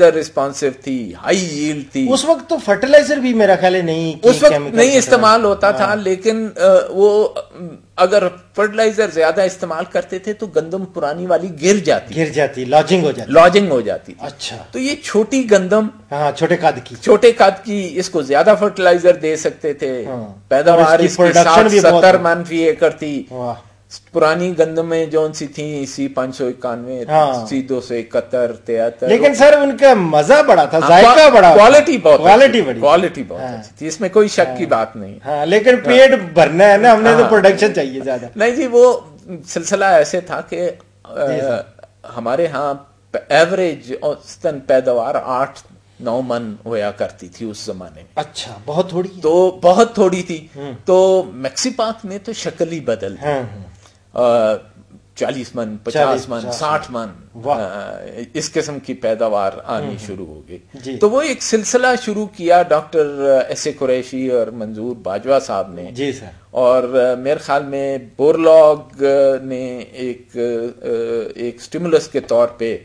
Responsive تھی, high yield تھی. اس وقت تو فرٹیلائزر بھی میرا خیال ہے نہیں, اس وقت نہیں استعمال ہوتا تھا, لیکن وہ اگر فرٹیلائزر زیادہ استعمال کرتے تھے تو گندم پرانی والی گر جاتی, لاجنگ ہو جاتی. اچھا, تو یہ چھوٹی گندم, چھوٹے قد کی, اس کو زیادہ فرٹیلائزر دے سکتے تھے. پیداوار اس کی 70 من فی ایکڑ تھی. پرانی گندمیں جون سی تھیں سی 591, سی 271, 73. لیکن سر ان کا مزہ بڑا تھا, ذائقہ بڑا, کوالٹی بہت اچھی تھی, اس میں کوئی شک کی بات نہیں. لیکن پیٹ بھرنا ہے نا, ہم نے تو پروڈکشن چاہیے زیادہ. نہیں جی, وہ سلسلہ ایسے تھا کہ ہمارے ہاں ایوریج اوسطاً پیداوار 8-9 من ہویا کرتی تھی اس زمانے میں. اچھا, بہت تھوڑی, تو بہت تھوڑی تھی. تو میکسی پاک نے تو شکل ہی بدل دی. 40 من, 50 من, 60 من, اس قسم کی پیداوار آنی شروع ہو گئی. تو وہ ایک سلسلہ شروع کیا ڈاکٹر ایس اے قریشی اور منظور باجوہ صاحب نے. جی سر. اور میرے خیال میں بورلاگ نے ایک سٹیمولس کے طور پہ,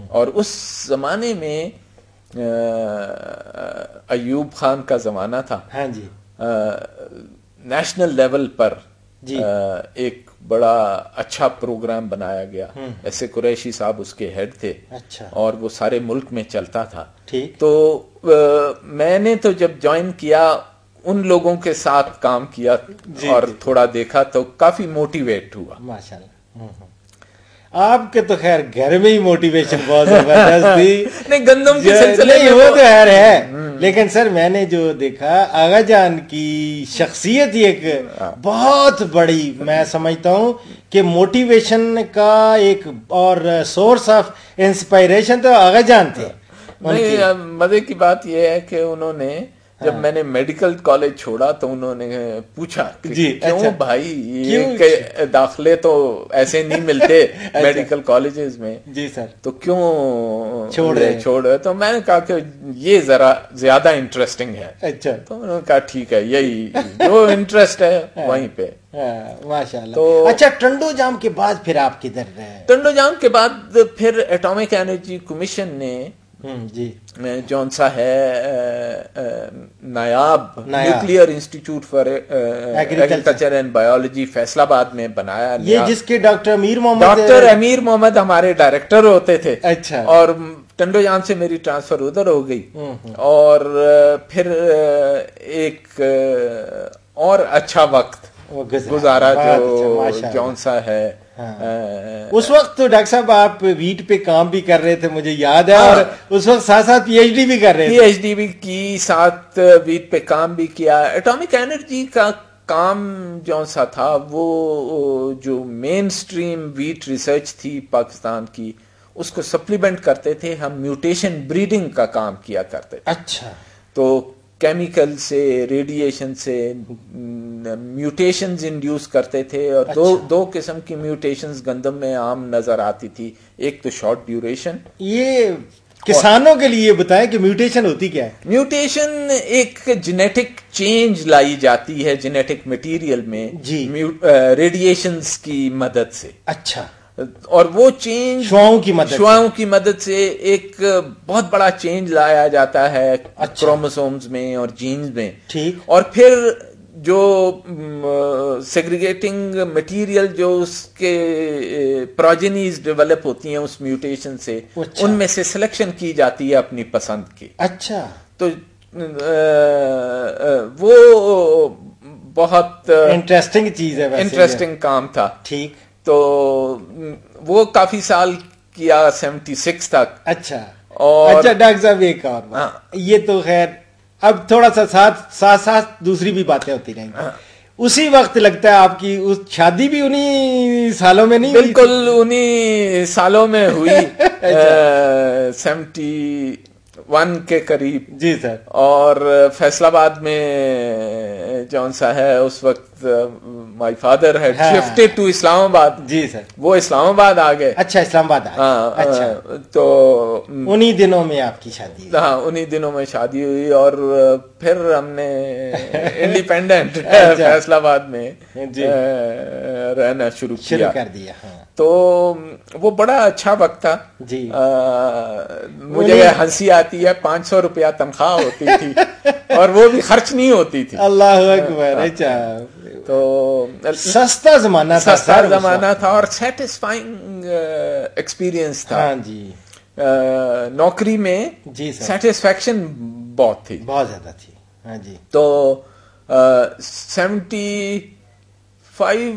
اور اس زمانے میں ایوب خان کا زمانہ تھا. ہاں جی. نیشنل لیول پر ایک بڑا اچھا پروگرام بنایا گیا. ایسے قریشی صاحب اس کے ہیڈ تھے. اچھا. اور وہ سارے ملک میں چلتا تھا. ٹھیک. تو میں نے تو جب جوائن کیا ان لوگوں کے ساتھ کام کیا اور تھوڑا دیکھا تو کافی موٹیویٹ ہوا. ماشاءاللہ. آپ کے تو خیر گھر میں ہی موٹیویشن بہت زبردست تھی. نہیں, گندم کے سلسلے میں وہ تو خیر ہے, لیکن سر میں نے جو دیکھا آغا جان کی شخصیت ایک بہت بڑی, میں سمجھتا ہوں کہ موٹیویشن کا ایک اور سورس آف انسپائریشن تو آغا جان تھے. مزے کی بات یہ ہے کہ انہوں نے جب میں نے میڈیکل کالج چھوڑا تو انہوں نے پوچھا کیوں بھائی یہ داخلے تو ایسے نہیں ملتے میڈیکل کالجز میں. جی سر. تو کیوں چھوڑ, تو میں نے کہا کہ یہ ذرا زیادہ انٹرسٹنگ ہے. اچھا. تو انہوں نے کہا ٹھیک ہے, یہی جو انٹرسٹ ہے وہیں پہ. ماشاءاللہ. تو اچھا, ٹنڈو جام کے بعد پھر آپ کدھر رہے؟ ٹنڈو جام کے بعد پھر ایٹامک انرجی کمیشن نے جی جون سا ہے نایاب nuclear institute for agriculture and biology Faisal آباد میں بنایا. یہ جس کے ڈاکٹر امیر محمد ہمارے ڈائریکٹر ہوتے تھے. اچھا. اور ٹنڈو جام سے میری ٹرانسفر ادھر ہو گئی, اور پھر ایک اور اچھا وقت گزارا جو جون سا ہے. اس وقت تو ڈاکٹر صاحب آپ ویٹ پہ کام بھی کر رہے تھے مجھے یاد ہے, اور اس وقت ساتھ ساتھ پی ایچ ڈی بھی کر رہے تھے. پی ایچ ڈی بھی کی, ساتھ ویٹ پہ کام بھی کیا. ایٹامک انرجی کا کام جون سا تھا وہ جو مین سٹریم ویٹ ریسرچ تھی پاکستان کی, اس کو سپلیمنٹ کرتے تھے ہم. میوٹیشن بریڈنگ کا کام کیا کرتے تھے. اچھا. تو کیمیکل سے, ریڈیشن سے میوٹیشنز انڈیوس کرتے تھے, اور دو قسم کی میوٹیشنز گندم میں عام نظر آتی تھی. ایک تو شارٹ ڈیوریشن. یہ کسانوں کے لیے بتائیں کہ میوٹیشن ہوتی کیا ہے؟ میوٹیشن ایک جینیٹک چینج لائی جاتی ہے جینیٹک مٹیریل میں ریڈیشنز کی مدد سے. اچھا. اور وہ چینج شعاؤں کی مدد سے ایک بہت بڑا چینج لایا جاتا ہے کروموسومز میں اور جینز میں. ٹھیک. اور پھر جو سیگریگیٹنگ مٹیریل جو اس کے پروجینیز ڈیولپ ہوتی ہیں اس میوٹیشن سے, ان میں سے سلیکشن کی جاتی ہے اپنی پسند کی. اچھا. تو وہ بہت انٹرسٹنگ چیز ہے, انٹرسٹنگ کام تھا. ٹھیک. تو وہ کافی سال کیا, 76 تک. اچھا. اور اچھا ڈاکٹر صاحب ایک اور یہ تو خیر اب تھوڑا سا ساتھ دوسری بھی باتیں ہوتی رہیں گی. اسی وقت لگتا ہے آپ کی شادی بھی انہی سالوں میں نہیں؟ بالکل انہی سالوں میں ہوئی. 71 کے قریب. جی سر. اور فیصل آباد میں جون سا ہے اس وقت وقت my father had shifted to Islamabad. جی سر. وہ اسلام آباد آ گئے. اچھا اسلام آباد. اچھا. تو انہی دنوں میں آپ کی شادی. ہاں انہی دنوں میں شادی ہوئی اور پھر ہم نے انڈیپینڈنٹ فیصل آباد میں رہنا شروع کر دیا. تو وہ بڑا اچھا وقت تھا جی. مجھے ہنسی آتی ہے 500 روپیہ تنخواہ ہوتی تھی اور وہ بھی خرچ نہیں ہوتی تھی. اللہ اکبر. تو سستا زمانہ تھا. سستا زمانہ تھا اور سیٹسفائنگ ایکسپیرینس تھا. ہاں جی. نوکری میں جی سیٹسفیکشن بہت تھی, بہت زیادہ تھی. ہاں جی. تو 75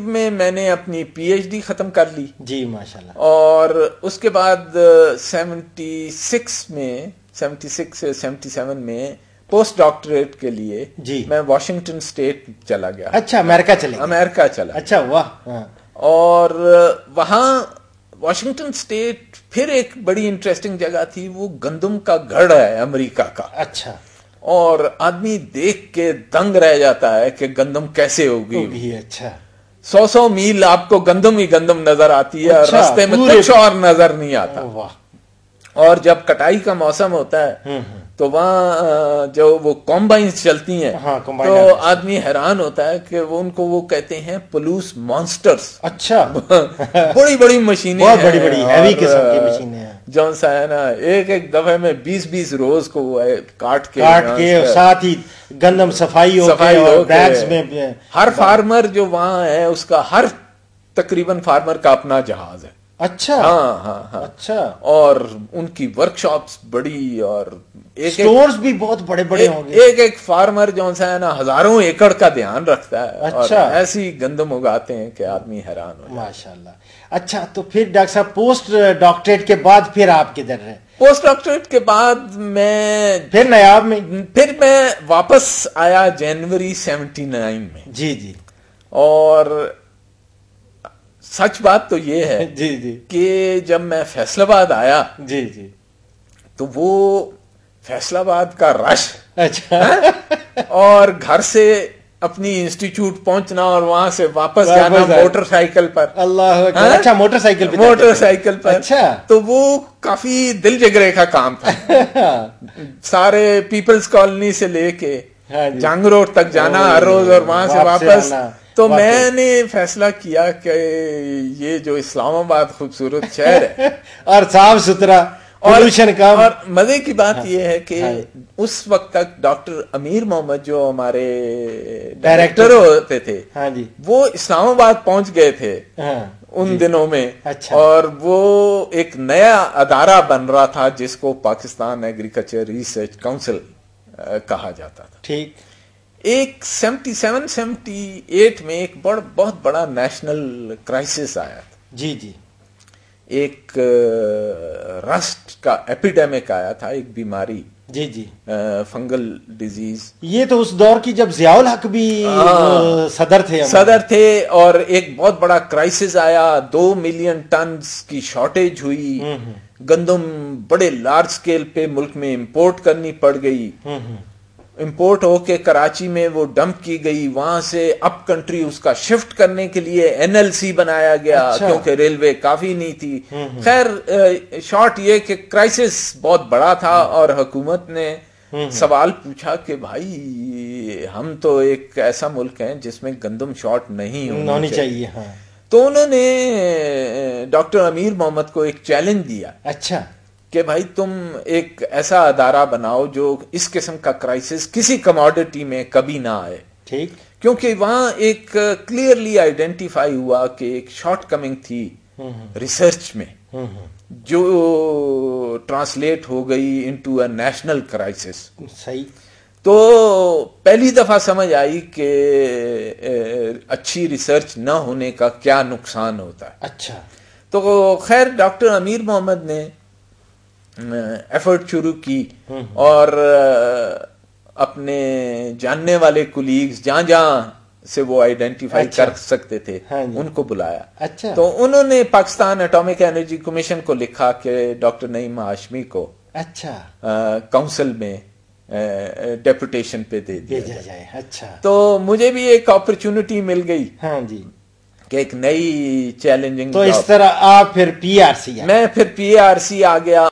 میں میں نے اپنی پی ایچ ڈی ختم کر لی. جی ماشاءاللہ. اور اس کے بعد 76 میں 76 سے 77 میں پوسٹ ڈاکٹریٹ کے لیے جی میں واشنگٹن اسٹیٹ چلا گیا. اچھا امریکہ چلے گئے. امریکہ چلا. اچھا واہ. اور وہاں واشنگٹن اسٹیٹ پھر ایک بڑی انٹرسٹنگ جگہ تھی. وہ گندم کا گڑھ ہے امریکہ کا. اچھا. اور آدمی دیکھ کے دنگ رہ جاتا ہے کہ گندم کیسے ہوگی. اچھا. 100 میل آپ کو گندم ہی گندم نظر آتی ہے. اچھا, راستے میں کچھ اور نظر نہیں آتا. اور جب کٹائی کا موسم ہوتا ہے تو وہاں جو وہ کمبائنز چلتی ہیں تو آدمی حیران ہوتا ہے کہ وہ ان کو وہ کہتے ہیں پلوس مانسٹرز. اچھا. بڑی بڑی مشینیں, بہت بڑی بڑی ہیوی قسم کی مشینیں ہیں. جون سا ہے نا ایک دفعے میں 20 روز کو وہ کاٹ کے ساتھ ہی گندم صفائی ہو بیگز میں. ہر فارمر جو وہاں ہے اس کا ہر تقریباً فارمر کا اپنا جہاز ہے. اچھا. ہاں. اچھا. اور ان کی ورک شاپس بڑی اور سٹورز بھی بہت بڑے بڑے ہوں گے. ایک فارمر جو ہے نا ہزاروں ایکڑ کا دھیان رکھتا ہے. اچھا. اور ایسی گندم اگاتے ہیں کہ آدمی حیران ہو. ماشاءاللہ. اچھا تو پھر ڈاکٹر صاحب پوسٹ ڈاکٹریٹ کے بعد پھر آپ کدھر رہے؟ پوسٹ ڈاکٹریٹ کے بعد میں پھر نیاب میں. پھر میں واپس آیا جنوری 79 میں. جی جی. اور سچ بات تو یہ ہے جی جی کہ جب میں فیصل آباد آیا جی جی تو وہ فیصل آباد کا رش. اچھا. اور گھر سے اپنی انسٹیٹیوٹ پہنچنا اور وہاں سے واپس جانا موٹر سائیکل پر. اللہ. اچھا موٹر سائیکل پر. اچھا. تو وہ کافی دل جگرے کا کام تھا. سارے پیپلز کالونی سے لے کے جنگ روڈ تک جانا ہر روز اور وہاں سے واپس. تو میں نے فیصلہ کیا کہ یہ جو اسلام آباد خوبصورت شہر ہے اور صاف ستھرا پولوشن کم. اور مزے کی بات یہ ہے کہ اس وقت تک ڈاکٹر امیر محمد جو ہمارے ڈائریکٹر ہوتے تھے وہ اسلام آباد پہنچ گئے تھے ان دنوں میں. اور وہ ایک نیا ادارہ بن رہا تھا جس کو پاکستان ایگریکلچر ریسرچ کاؤنسل کہا جاتا تھا. ٹھیک. ایک 77-78 میں ایک بہت بڑا نیشنل کرائسس آیا تھا. جی جی. ایک رسٹ کا ایپیڈیمک آیا تھا, ایک بیماری. جی جی. Fungal disease. یہ تو اس دور کی جب ضیاء الحق بھی صدر تھے اور ایک بہت بڑا کرائسس آیا. 2 ملین ٹنز کی شارٹیج ہوئی. گندم بڑے لارج سکیل پہ ملک میں امپورٹ کرنی پڑ گئی. امپورٹ ہو کے کراچی میں وہ ڈمپ کی گئی. وہاں سے اپ کنٹری اس کا شفٹ کرنے کے لیے NLC بنایا گیا. کیونکہ ریلوے کافی نہیں تھی. خیر شارٹ یہ کہ کرائسس بہت بڑا تھا اور حکومت نے سوال پوچھا کہ بھائی ہم تو ایک ایسا ملک ہیں جس میں گندم شارٹ نہیں ہونی چاہیے. تو انہوں نے ڈاکٹر امیر محمد کو ایک چیلنج دیا. اچھا. کہ بھائی تم ایک ایسا ادارہ بناؤ جو اس قسم کا کرائسس کسی کموڈٹی میں کبھی نہ آئے. ٹھیک. کیونکہ وہاں ایک کلیئرلی آئیڈینٹیفائی ہوا کہ ایک شارٹ کمنگ تھی ریسرچ میں جو ٹرانسلیٹ ہو گئی انٹو اے نیشنل کرائسس. صحیح. تو پہلی دفعہ سمجھ آئی کہ اچھی ریسرچ نہ ہونے کا کیا نقصان ہوتا ہے. اچھا. تو خیر ڈاکٹر امیر محمد نے ایفرٹ شروع کی اور اپنے جاننے والے کولیگز جہاں سے وہ آئیڈینٹیفائی کر سکتے تھے ان کو بلایا. اچھا. تو انہوں نے پاکستان ایٹامک انرجی کمیشن کو لکھا کہ ڈاکٹر نعیم ہاشمی کو اچھا کونسل میں ڈیپوٹیشن پہ دے دیا جائے. اچھا, تو مجھے بھی ایک اپرچونٹی مل گئی ہاں جی, کہ ایک نئی چیلنجنگ. تو اس طرح آپ پھر PRC میں پھر PRC آ گیا.